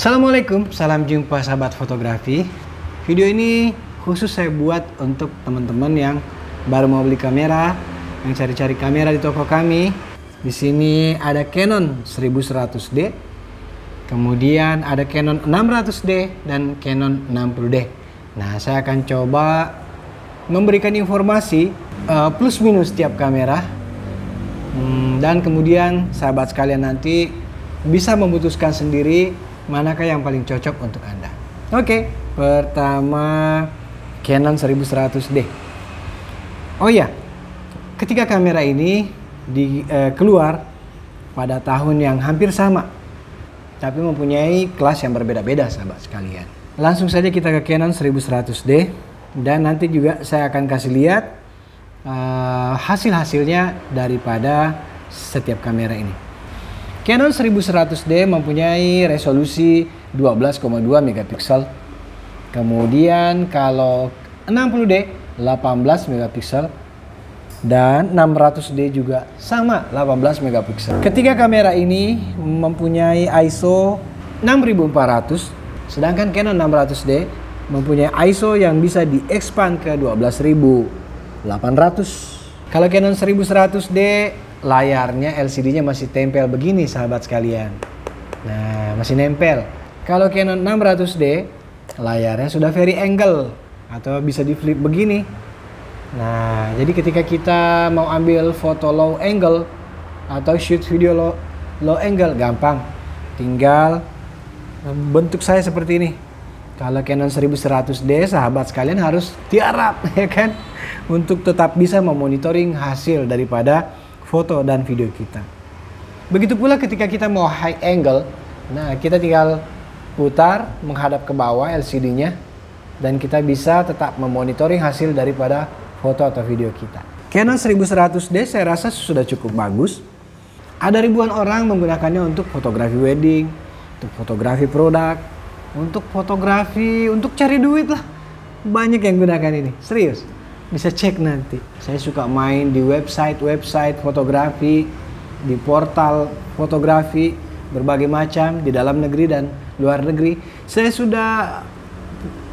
Assalamualaikum, salam jumpa sahabat fotografi. Video ini khusus saya buat untuk teman-teman yang baru mau beli kamera, yang cari-cari kamera di toko kami. Di sini ada Canon 1100D, kemudian ada Canon 600D dan Canon 60D. Nah, saya akan coba memberikan informasi plus minus tiap kamera, dan kemudian sahabat sekalian nanti bisa memutuskan sendiri manakah yang paling cocok untuk Anda. Oke, pertama Canon 1100D. Oh ya, ketiga kamera ini keluar pada tahun yang hampir sama, tapi mempunyai kelas yang berbeda-beda sahabat sekalian. Langsung saja kita ke Canon 1100D, dan nanti juga saya akan kasih lihat hasil-hasilnya daripada setiap kamera ini. Canon 1100D mempunyai resolusi 12,2 megapiksel. Kemudian kalau 60D 18 megapiksel dan 600D juga sama 18 megapiksel. Ketiga kamera ini mempunyai ISO 6400, sedangkan Canon 600D mempunyai ISO yang bisa di-expand ke 12800. Kalau Canon 1100D layarnya LCD-nya masih tempel begini sahabat sekalian. Nah, masih nempel. Kalau Canon 600D layarnya sudah very angle atau bisa di flip begini. Nah, jadi ketika kita mau ambil foto low angle atau shoot video low angle gampang. Tinggal bentuk saya seperti ini. Kalau Canon 1100D sahabat sekalian harus tiarap ya kan, untuk tetap bisa memonitoring hasil daripada foto dan video kita. Begitu pula ketika kita mau high angle, nah kita tinggal putar menghadap ke bawah LCD-nya dan kita bisa tetap memonitoring hasil daripada foto atau video kita. Canon 1100D saya rasa sudah cukup bagus. Ada ribuan orang menggunakannya untuk fotografi wedding, untuk fotografi produk, untuk fotografi, untuk cari duit lah. Banyak yang gunakan ini, serius. Bisa cek nanti. Saya suka main di website fotografi, di portal fotografi berbagai macam di dalam negeri dan luar negeri. Saya sudah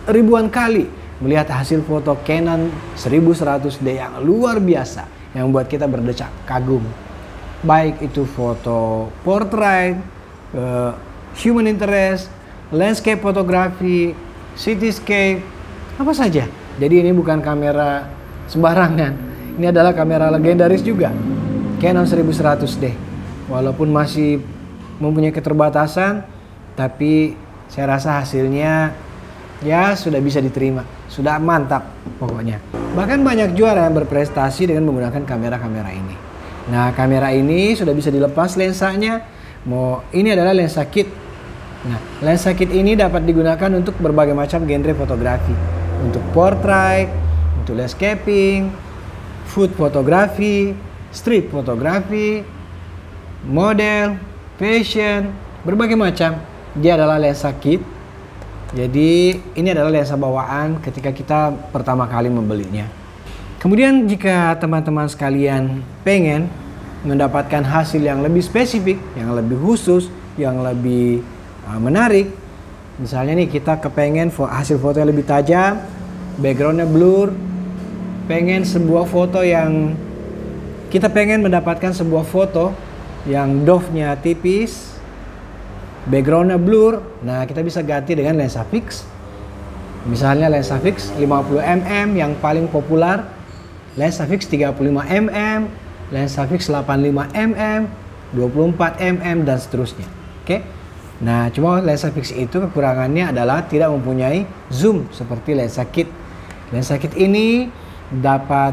ribuan kali melihat hasil foto Canon 1100D yang luar biasa, yang membuat kita berdecak kagum. Baik itu foto portrait, human interest, landscape fotografi, cityscape, apa saja. Jadi ini bukan kamera sembarangan. Ini adalah kamera legendaris juga, Canon 1100D. Walaupun masih mempunyai keterbatasan, tapi saya rasa hasilnya ya sudah bisa diterima. Sudah mantap pokoknya. Bahkan banyak juara yang berprestasi dengan menggunakan kamera-kamera ini. Nah, kamera ini sudah bisa dilepas lensanya. Ini adalah lensa kit. Nah, lensa kit ini dapat digunakan untuk berbagai macam genre fotografi. Untuk portrait, untuk landscaping, food fotografi, street fotografi, model, fashion, berbagai macam. Dia adalah lensa kit. Jadi ini adalah lensa bawaan ketika kita pertama kali membelinya. Kemudian jika teman-teman sekalian pengen mendapatkan hasil yang lebih spesifik, yang lebih khusus, yang lebih menarik, misalnya nih kita kepengen hasil foto yang lebih tajam, backgroundnya blur, pengen sebuah foto yang kita pengen mendapatkan sebuah foto yang dove-nya tipis, backgroundnya blur. Nah, kita bisa ganti dengan lensa fix. Misalnya lensa fix 50mm yang paling populer, lensa fix 35mm, lensa fix 85mm, 24mm dan seterusnya. Oke. Nah, cuma lensa fix itu kekurangannya adalah tidak mempunyai zoom seperti lensa kit. Lensa kit ini dapat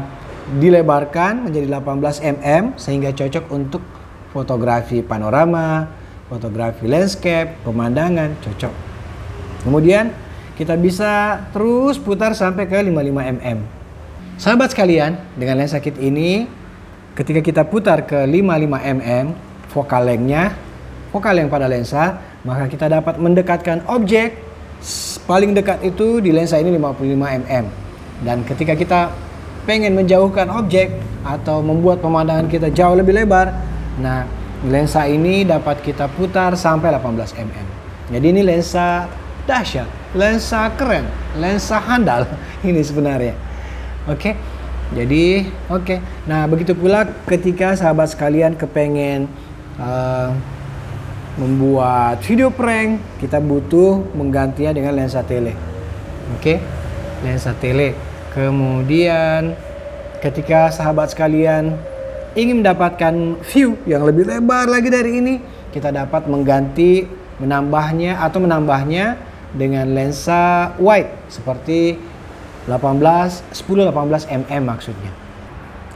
dilebarkan menjadi 18mm sehingga cocok untuk fotografi panorama, fotografi landscape, pemandangan, cocok. Kemudian kita bisa terus putar sampai ke 55mm. Sahabat sekalian, dengan lensa kit ini ketika kita putar ke 55mm focal length pada lensa, maka kita dapat mendekatkan objek paling dekat itu di lensa ini 55mm. Dan ketika kita pengen menjauhkan objek atau membuat pemandangan kita jauh lebih lebar, nah lensa ini dapat kita putar sampai 18mm. Jadi ini lensa dahsyat, lensa keren, lensa handal ini sebenarnya. Oke. Jadi oke. Nah, begitu pula ketika sahabat sekalian kepengen membuat video prank, kita butuh menggantinya dengan lensa tele. Oke. Lensa tele. Kemudian ketika sahabat sekalian ingin mendapatkan view yang lebih lebar lagi dari ini, kita dapat menambahnya dengan lensa wide seperti 10-18 mm maksudnya.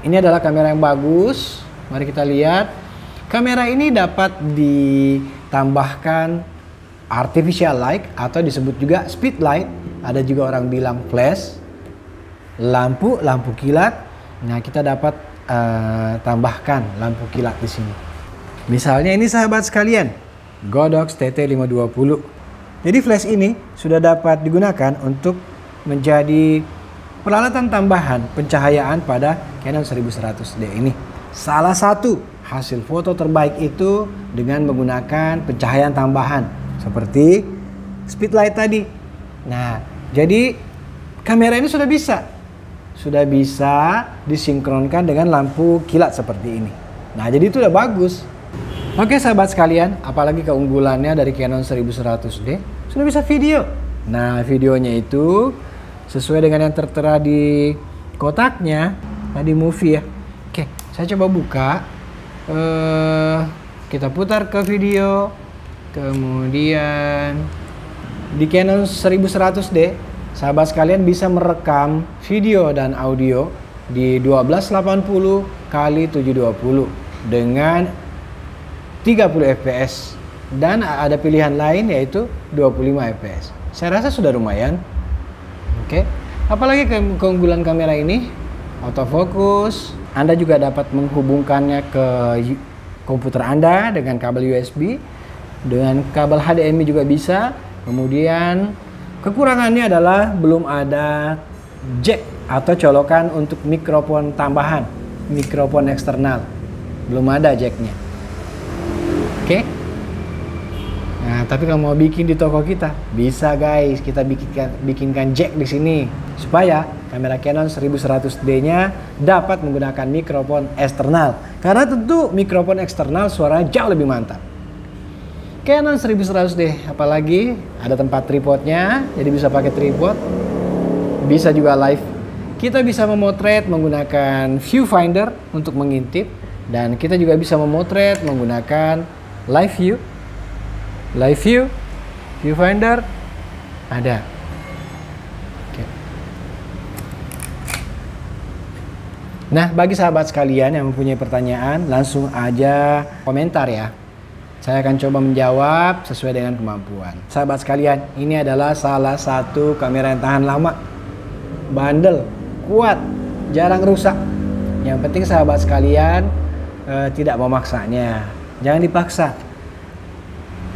Ini adalah kamera yang bagus. Mari kita lihat. Kamera ini dapat ditambahkan artificial light atau disebut juga speed light. Ada juga orang bilang flash. Lampu kilat. Nah, kita dapat tambahkan lampu kilat di sini. Misalnya ini sahabat sekalian, Godox TT520. Jadi flash ini sudah dapat digunakan untuk menjadi peralatan tambahan pencahayaan pada Canon 1100D ini. Salah satu hasil foto terbaik itu dengan menggunakan pencahayaan tambahan seperti speed light tadi. Nah, jadi kamera ini sudah bisa disinkronkan dengan lampu kilat seperti ini. Nah, jadi itu udah bagus. Oke sahabat sekalian, apalagi keunggulannya dari Canon 1100D, sudah bisa video. Nah, videonya itu sesuai dengan yang tertera di kotaknya tadi movie ya. Oke, saya coba buka. Kita putar ke video. Kemudian di Canon 1100D, sahabat sekalian bisa merekam video dan audio di 1280 x 720 dengan 30 fps dan ada pilihan lain yaitu 25 fps. Saya rasa sudah lumayan. Oke. Apalagi keunggulan kamera ini, autofocus. Anda juga dapat menghubungkannya ke komputer Anda dengan kabel USB, dengan kabel HDMI juga bisa. Kemudian kekurangannya adalah belum ada jack atau colokan untuk mikrofon tambahan, mikrofon eksternal. Belum ada jacknya. Oke. Nah, tapi kalau mau bikin di toko kita, bisa guys, kita bikinkan jack di sini supaya kamera Canon 1100D-nya dapat menggunakan mikrofon eksternal. Karena tentu mikrofon eksternal suaranya jauh lebih mantap. Canon 1100D, apalagi ada tempat tripodnya, jadi bisa pakai tripod. Bisa juga live. Kita bisa memotret menggunakan viewfinder untuk mengintip, dan kita juga bisa memotret menggunakan live view. Live view, viewfinder ada. Oke. Nah, bagi sahabat sekalian yang mempunyai pertanyaan, langsung aja komentar ya. Saya akan coba menjawab sesuai dengan kemampuan. Sahabat sekalian, ini adalah salah satu kamera yang tahan lama, bandel, kuat, jarang rusak. Yang penting sahabat sekalian tidak memaksanya. Jangan dipaksa.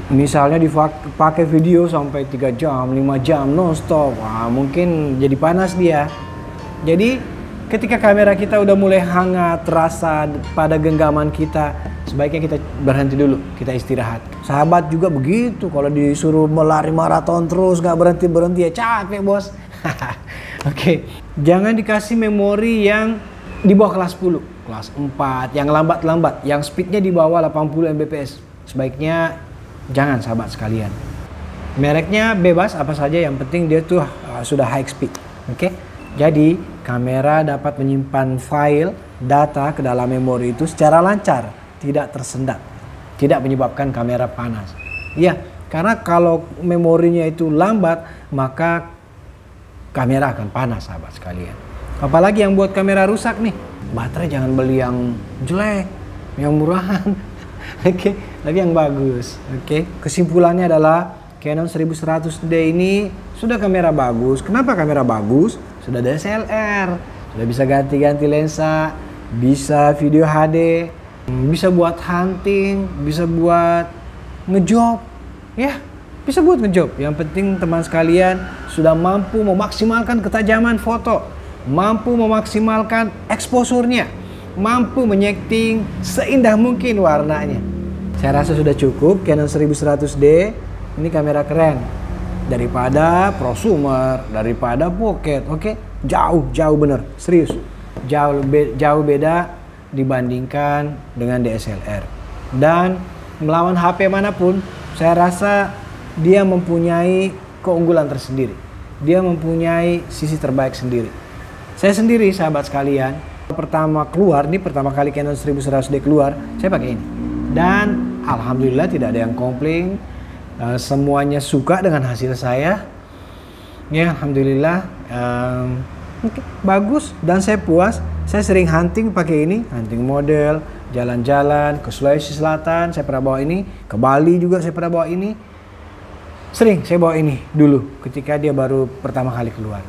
Misalnya dipakai video sampai 3 jam, 5 jam non-stop, wah, mungkin jadi panas dia. Jadi ketika kamera kita udah mulai hangat, terasa pada genggaman kita, sebaiknya kita berhenti dulu, kita istirahat. Sahabat juga begitu, kalau disuruh melari maraton terus gak berhenti-berhenti ya capek bos. Oke. Jangan dikasih memori yang di bawah kelas 10, kelas 4, yang lambat-lambat, yang speednya di bawah 80 Mbps. Sebaiknya jangan sahabat sekalian. Mereknya bebas apa saja, yang penting dia tuh sudah high speed. Oke. Jadi kamera dapat menyimpan file data ke dalam memori itu secara lancar, tidak tersendat, tidak menyebabkan kamera panas. Iya, karena kalau memorinya itu lambat, maka kamera akan panas sahabat sekalian. Apalagi yang buat kamera rusak nih, baterai jangan beli yang jelek, yang murahan. Oke, tapi yang bagus. Oke, kesimpulannya adalah Canon 1100D ini sudah kamera bagus. Kenapa kamera bagus? Sudah ada DSLR, sudah bisa ganti-ganti lensa, bisa video HD, bisa buat hunting, bisa buat ngejob, ya, bisa buat ngejob. Yang penting teman sekalian sudah mampu memaksimalkan ketajaman foto, mampu memaksimalkan exposure-nya, mampu menyetting seindah mungkin warnanya. Saya rasa sudah cukup Canon 1100D. Ini kamera keren daripada prosumer, daripada pocket. Oke, jauh bener, serius. Jauh beda dibandingkan dengan DSLR. Dan melawan HP manapun, saya rasa dia mempunyai keunggulan tersendiri. Dia mempunyai sisi terbaik sendiri. Saya sendiri, sahabat sekalian, pertama kali Canon 1100D keluar, saya pakai ini. Dan alhamdulillah tidak ada yang komplain. Semuanya suka dengan hasil saya. Ya, alhamdulillah. Bagus dan saya puas. Saya sering hunting pakai ini, hunting model, jalan-jalan ke Sulawesi Selatan, saya pernah bawa ini, ke Bali juga saya pernah bawa ini. Sering saya bawa ini dulu ketika dia baru pertama kali keluar.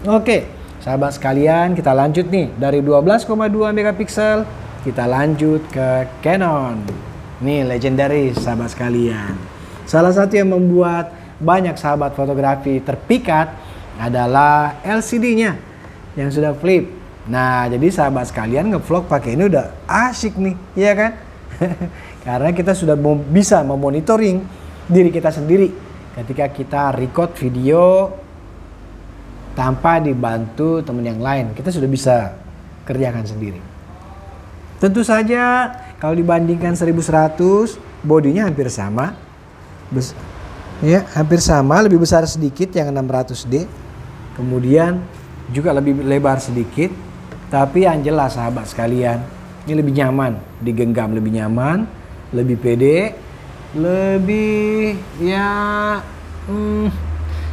Oke, sahabat sekalian, kita lanjut nih dari 12,2 megapiksel, kita lanjut ke Canon. Nih legendaris sahabat sekalian. Salah satu yang membuat banyak sahabat fotografi terpikat adalah LCD-nya yang sudah flip. Nah, jadi sahabat sekalian ngevlog pakai ini udah asik nih, iya kan? Karena kita sudah bisa memonitoring diri kita sendiri ketika kita record video tanpa dibantu teman yang lain. Kita sudah bisa kerjakan sendiri. Tentu saja kalau dibandingkan 1100, bodinya hampir sama. Ya, hampir sama, lebih besar sedikit yang 600D. Kemudian juga lebih lebar sedikit. Tapi yang jelas sahabat sekalian, ini lebih nyaman, digenggam lebih nyaman, lebih pede, lebih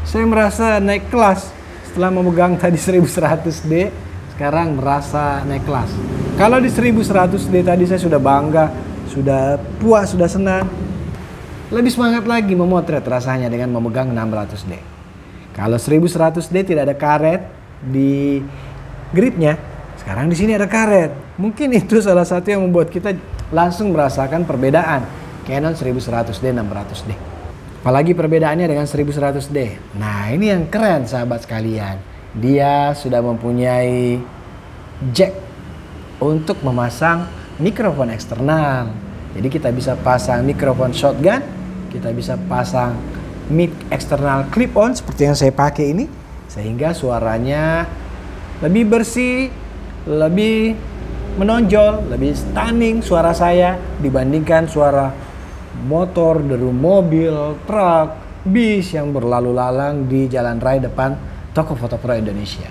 saya merasa naik kelas setelah memegang tadi 1100D. Sekarang merasa naik kelas. Kalau di 1100D tadi saya sudah bangga, sudah puas, sudah senang. Lebih semangat lagi memotret rasanya dengan memegang 600D. Kalau 1100D tidak ada karet di gripnya, sekarang di sini ada karet. Mungkin itu salah satu yang membuat kita langsung merasakan perbedaan Canon 1100D 600D. Apalagi perbedaannya dengan 1100D. Nah, ini yang keren sahabat sekalian. Dia sudah mempunyai jack untuk memasang mikrofon eksternal. Jadi kita bisa pasang mikrofon shotgun, kita bisa pasang mic eksternal clip-on seperti yang saya pakai ini, sehingga suaranya lebih bersih, lebih menonjol, lebih stunning suara saya dibandingkan suara motor, deru mobil, truk, bis yang berlalu lalang di jalan raya depan toko foto pro Indonesia.